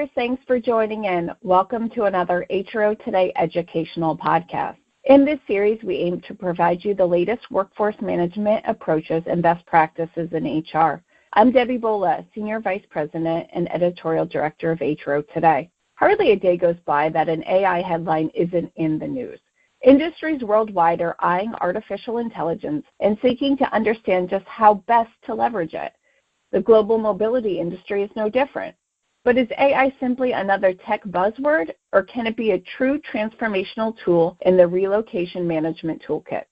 listeners, thanks for joining in. Welcome to another HRO Today educational podcast. In this series, we aim to provide you the latest workforce management approaches and best practices in HR. I'm Debbie Bolla, Senior Vice President and Editorial Director of HRO Today. Hardly a day goes by that an AI headline isn't in the news. Industries worldwide are eyeing artificial intelligence and seeking to understand just how best to leverage it. The global mobility industry is no different. But is AI simply another tech buzzword, or can it be a true transformational tool in the relocation management toolkit?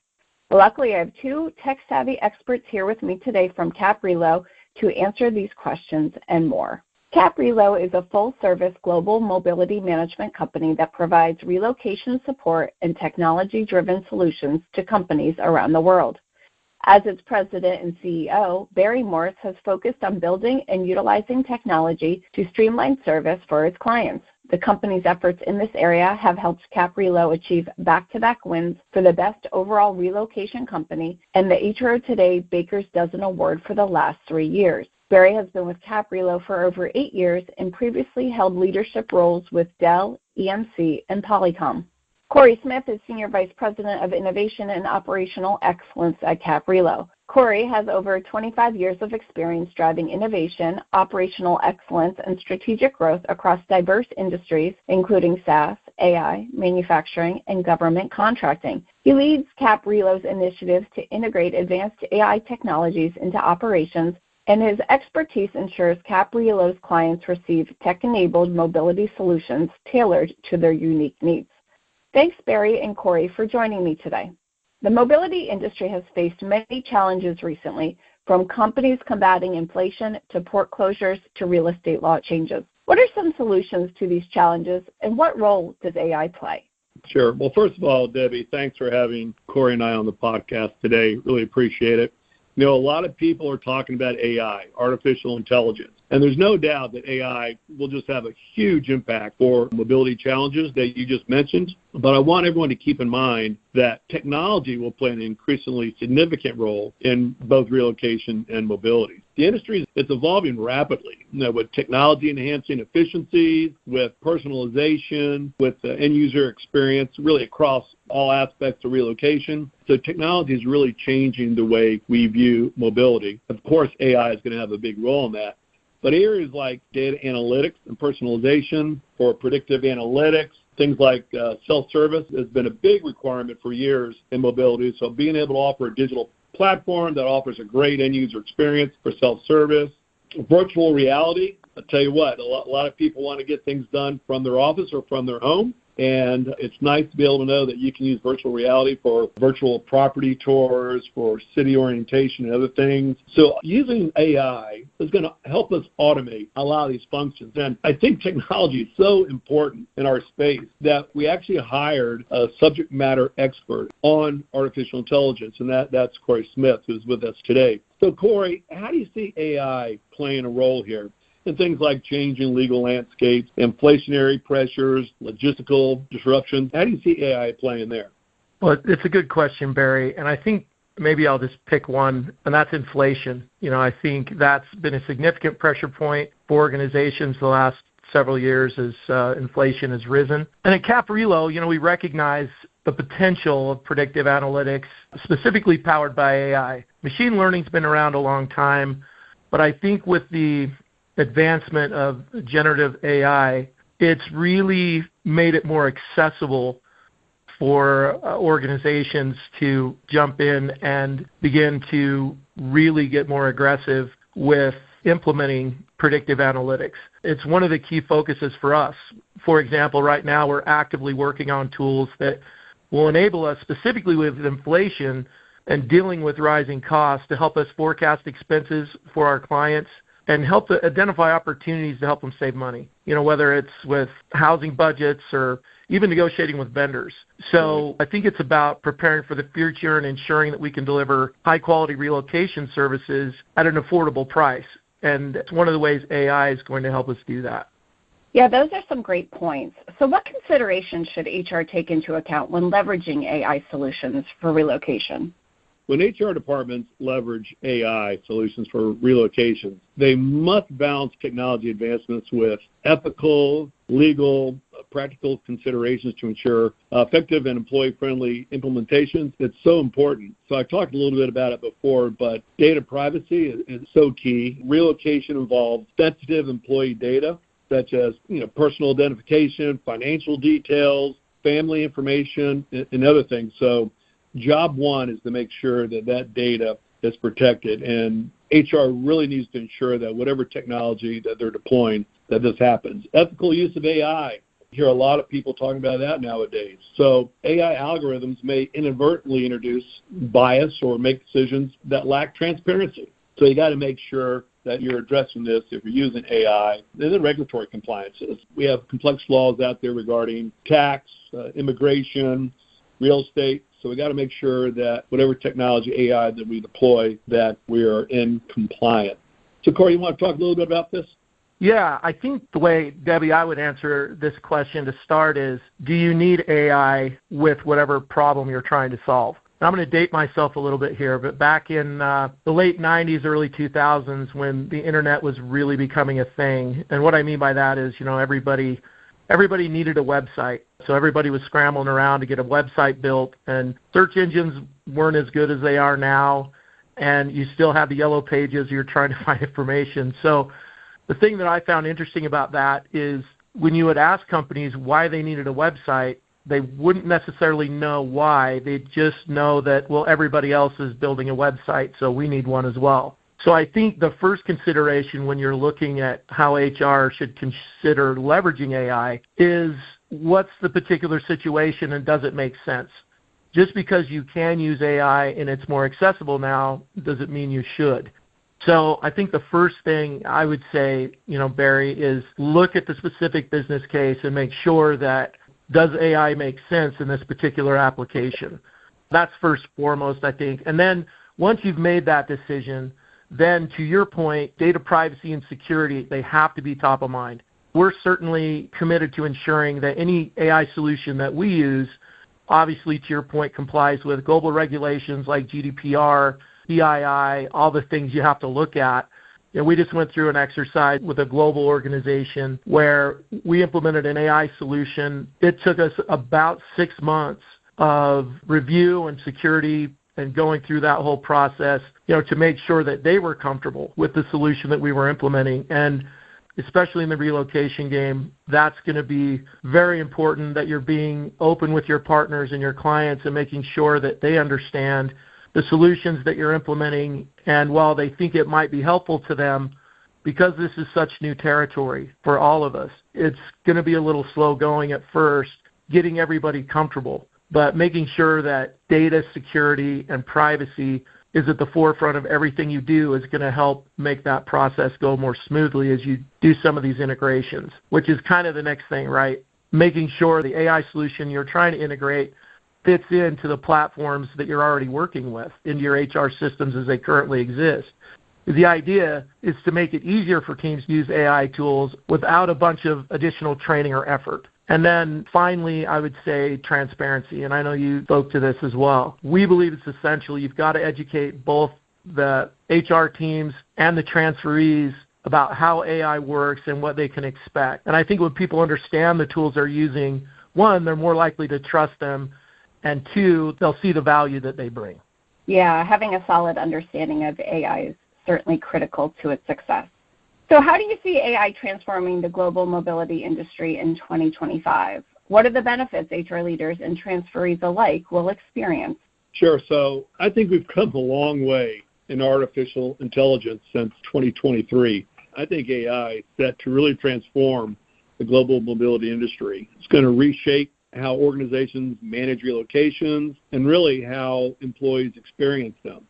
Luckily, I have two tech-savvy experts here with me today from CapRelo to answer these questions and more. CapRelo is a full-service global mobility management company that provides relocation support and technology-driven solutions to companies around the world. As its president and CEO, Barry Morris has focused on building and utilizing technology to streamline service for its clients. The company's efforts in this area have helped CapRelo achieve back-to-back wins for the best overall relocation company and the HRO Today Baker's Dozen Award for the last 3 years. Barry has been with CapRelo for over 8 years and previously held leadership roles with Dell, EMC, and Polycom. Corry Smith is Senior Vice President of Innovation and Operational Excellence at CapRelo. Corry has over 25 years of experience driving innovation, operational excellence, and strategic growth across diverse industries, including SaaS, AI, manufacturing, and government contracting. He leads CapRelo's initiatives to integrate advanced AI technologies into operations, and his expertise ensures CapRelo's clients receive tech-enabled mobility solutions tailored to their unique needs. Thanks, Barry and Corry, for joining me today. The mobility industry has faced many challenges recently, from companies combating inflation to port closures to real estate law changes. What are some solutions to these challenges, and what role does AI play? Sure. Well, first of all, Debbie, thanks for having Corry and I on the podcast today. Really appreciate it. You know, a lot of people are talking about AI, artificial intelligence, and there's no doubt that AI will just have a huge impact for mobility challenges that you just mentioned. But I want everyone to keep in mind that technology will play an increasingly significant role in both relocation and mobility. The industry is evolving rapidly, with technology enhancing efficiencies, with personalization, with end-user experience, really across all aspects of relocation. So technology is really changing the way we view mobility. Of course, AI is going to have a big role in that. But areas like data analytics and personalization for predictive analytics, things like self-service has been a big requirement for years in mobility. So being able to offer a digital platform that offers a great end-user experience for self-service. Virtual reality, I'll tell you what, a lot of people want to get things done from their office or from their home. And it's nice to be able to know that you can use virtual reality for virtual property tours, for city orientation and other things. So using AI is going to help us automate a lot of these functions. And I think technology is so important in our space that we actually hired a subject matter expert on artificial intelligence, and that's Corry Smith, who's with us today. So Corry, how do you see AI playing a role here? And things like changing legal landscapes, inflationary pressures, logistical disruptions. How do you see AI playing there? Well, it's a good question, Barry, and I think maybe I'll just pick one, and that's inflation. You know, I think that's been a significant pressure point for organizations the last several years as inflation has risen. And at CapRelo, you know, we recognize the potential of predictive analytics, specifically powered by AI. Machine learning's been around a long time, but I think with the advancement of generative AI, it's really made it more accessible for organizations to jump in and begin to really get more aggressive with implementing predictive analytics. It's one of the key focuses for us. For example, right now we're actively working on tools that will enable us, specifically with inflation and dealing with rising costs, to help us forecast expenses for our clients and help to identify opportunities to help them save money, you know, whether it's with housing budgets or even negotiating with vendors. So I think it's about preparing for the future and ensuring that we can deliver high-quality relocation services at an affordable price. And it's one of the ways AI is going to help us do that. Yeah, those are some great points. So what considerations should HR take into account when leveraging AI solutions for relocation? when HR departments leverage AI solutions for relocations, they must balance technology advancements with ethical, legal, practical considerations to ensure effective and employee-friendly implementations. It's so important. So I talked a little bit about it before, but data privacy is so key. Relocation involves sensitive employee data, such as personal identification, financial details, family information, and other things. So job one is to make sure that that data is protected, and HR really needs to ensure that whatever technology that they're deploying, that this happens. Ethical use of AI. You hear a lot of people talking about that nowadays. So AI algorithms may inadvertently introduce bias or make decisions that lack transparency. So you got to make sure that you're addressing this if you're using AI. And then regulatory compliances. We have complex laws out there regarding tax, immigration, real estate. So we got to make sure that whatever technology AI that we deploy, that we are in compliance. So Corry, you want to talk a little bit about this? Yeah, I think the way, Debbie, I would answer this question to start is, do you need AI with whatever problem you're trying to solve? And I'm going to date myself a little bit here, but back in the late 90s, early 2000s, when the internet was really becoming a thing, and what I mean by that is, everybody needed a website. So everybody was scrambling around to get a website built, and search engines weren't as good as they are now, and you still have the yellow pages. You're trying to find information. So the thing that I found interesting about that is when you would ask companies why they needed a website, they wouldn't necessarily know why. They'd just know that, well, everybody else is building a website, so we need one as well. So I think the first consideration when you're looking at how HR should consider leveraging AI is, what's the particular situation and does it make sense? Just because you can use AI and it's more accessible now, doesn't mean you should. So I think the first thing I would say, Barry, is look at the specific business case and make sure that, does AI make sense in this particular application? That's first foremost, I think. And then once you've made that decision, then to your point, data privacy and security, they have to be top of mind. We're certainly committed to ensuring that any AI solution that we use, obviously to your point, complies with global regulations like GDPR, PII, all the things you have to look at. We just went through an exercise with a global organization where we implemented an AI solution. It took us about 6 months of review and security and going through that whole process, to make sure that they were comfortable with the solution that we were implementing. And especially in the relocation game, that's going to be very important that you're being open with your partners and your clients and making sure that they understand the solutions that you're implementing, and while they think it might be helpful to them, because this is such new territory for all of us, it's going to be a little slow going at first, getting everybody comfortable, but making sure that data security and privacy is at the forefront of everything you do is going to help make that process go more smoothly as you do some of these integrations, which is kind of the next thing, right? Making sure the AI solution you're trying to integrate fits into the platforms that you're already working with, into your HR systems as they currently exist. The idea is to make it easier for teams to use AI tools without a bunch of additional training or effort. And then finally, I would say transparency, and I know you spoke to this as well. We believe it's essential. You've got to educate both the HR teams and the transferees about how AI works and what they can expect. And I think when people understand the tools they're using, one, they're more likely to trust them, and two, they'll see the value that they bring. Yeah, having a solid understanding of AI is certainly critical to its success. So how do you see AI transforming the global mobility industry in 2025? What are the benefits HR leaders and transferees alike will experience? Sure. So I think we've come a long way in artificial intelligence since 2023. I think AI is set to really transform the global mobility industry. It's going to reshape how organizations manage relocations and really how employees experience them.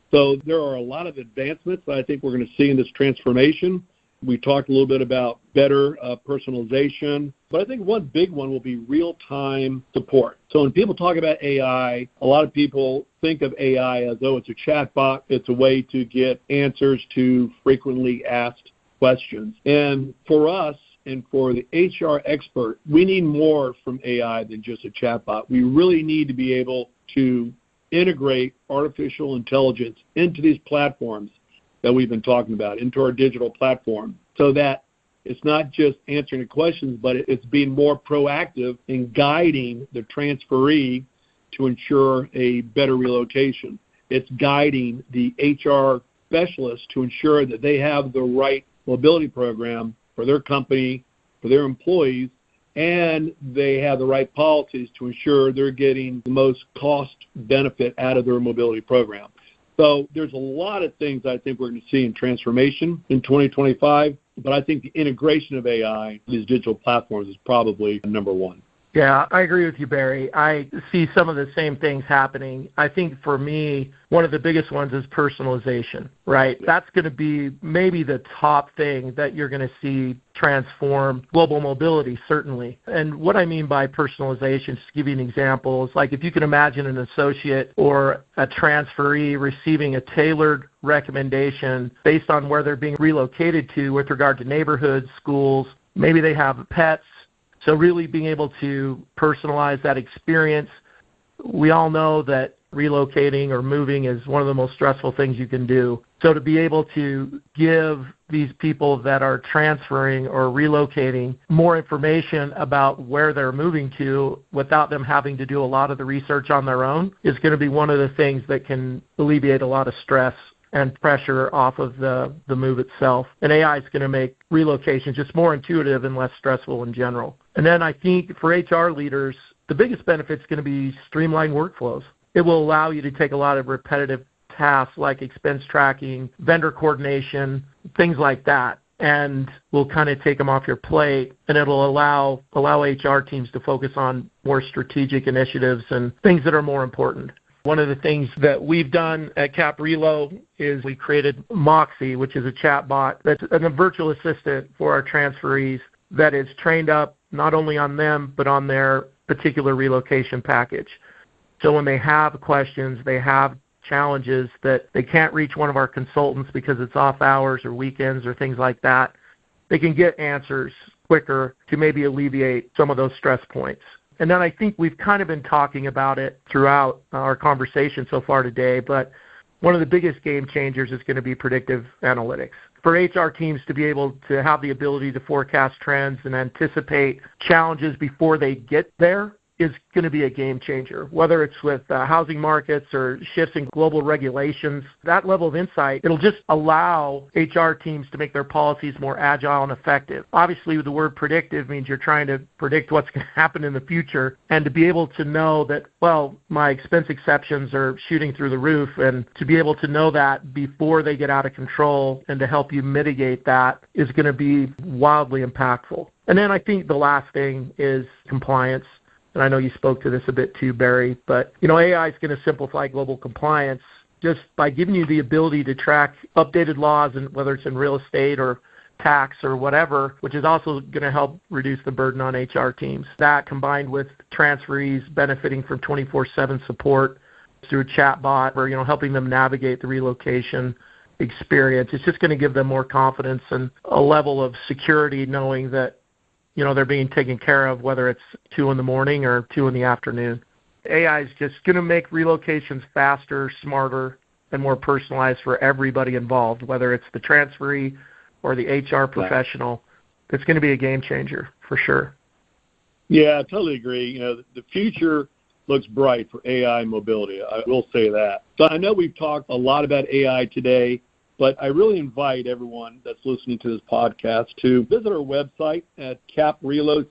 So there are a lot of advancements that I think we're going to see in this transformation. We talked a little bit about better personalization, but I think one big one will be real-time support. So when people talk about AI, a lot of people think of AI as though it's a chatbot. It's a way to get answers to frequently asked questions. And for us, and for the HR expert, we need more from AI than just a chatbot. We really need to be able to integrate artificial intelligence into these platforms that we've been talking about, into our digital platform, so that it's not just answering the questions, but it's being more proactive in guiding the transferee to ensure a better relocation. It's guiding the HR specialist to ensure that they have the right mobility program for their company, for their employees, and they have the right policies to ensure they're getting the most cost benefit out of their mobility program. So there's a lot of things I think we're going to see in transformation in 2025, but I think the integration of AI, these digital platforms, is probably number one. Yeah, I agree with you, Barry. I see some of the same things happening. I think for me, one of the biggest ones is personalization, right? That's going to be maybe the top thing that you're going to see transform global mobility, certainly. And what I mean by personalization, just to give you an example, is like if you can imagine an associate or a transferee receiving a tailored recommendation based on where they're being relocated to with regard to neighborhoods, schools, maybe they have pets. So really being able to personalize that experience. We all know that relocating or moving is one of the most stressful things you can do. So to be able to give these people that are transferring or relocating more information about where they're moving to without them having to do a lot of the research on their own is going to be one of the things that can alleviate a lot of stress and pressure off of the move itself. And AI is going to make relocation just more intuitive and less stressful in general. And then I think for HR leaders, the biggest benefit is going to be streamlined workflows. It will allow you to take a lot of repetitive tasks like expense tracking, vendor coordination, things like that, and will kind of take them off your plate, and it'll allow HR teams to focus on more strategic initiatives and things that are more important. One of the things that we've done at CapRelo is we created Moxie, which is a chat bot that's a virtual assistant for our transferees that is trained up not only on them, but on their particular relocation package. So when they have questions, they have challenges that they can't reach one of our consultants because it's off hours or weekends or things like that, they can get answers quicker to maybe alleviate some of those stress points. And then I think we've kind of been talking about it throughout our conversation so far today, but one of the biggest game changers is going to be predictive analytics. For HR teams to be able to have the ability to forecast trends and anticipate challenges before they get there is going to be a game changer, whether it's with housing markets or shifts in global regulations. That level of insight, it'll just allow HR teams to make their policies more agile and effective. Obviously, the word predictive means you're trying to predict what's going to happen in the future, and to be able to know that, well, my expense exceptions are shooting through the roof, and to be able to know that before they get out of control and to help you mitigate that is going to be wildly impactful. And then I think the last thing is compliance. And I know you spoke to this a bit too, Barry, but AI is going to simplify global compliance just by giving you the ability to track updated laws, and whether it's in real estate or tax or whatever, which is also going to help reduce the burden on HR teams. That combined with transferees benefiting from 24/7 support through a chat bot or helping them navigate the relocation experience, it's just going to give them more confidence and a level of security knowing that they're being taken care of, whether it's 2 in the morning or 2 in the afternoon. AI is just going to make relocations faster, smarter, and more personalized for everybody involved, whether it's the transferee or the HR professional. It's going to be a game changer for sure. Yeah, I totally agree. The future looks bright for AI mobility. I will say that. So I know we've talked a lot about AI today, but I really invite everyone that's listening to this podcast to visit our website at CapRelo,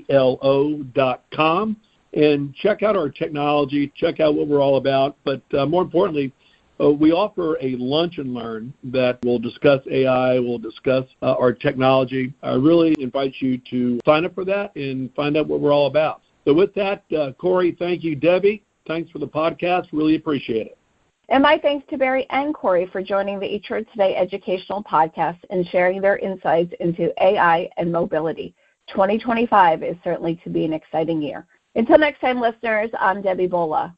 CAPRELO.com, and check out our technology, check out what we're all about. But more importantly, we offer a lunch and learn that will discuss AI, will discuss our technology. I really invite you to sign up for that and find out what we're all about. So with that, Corry, thank you. Debbie, thanks for the podcast. Really appreciate it. And my thanks to Barry and Corry for joining the HR Today educational podcast and sharing their insights into AI and mobility. 2025 is certainly to be an exciting year. Until next time, listeners, I'm Debbie Bolla.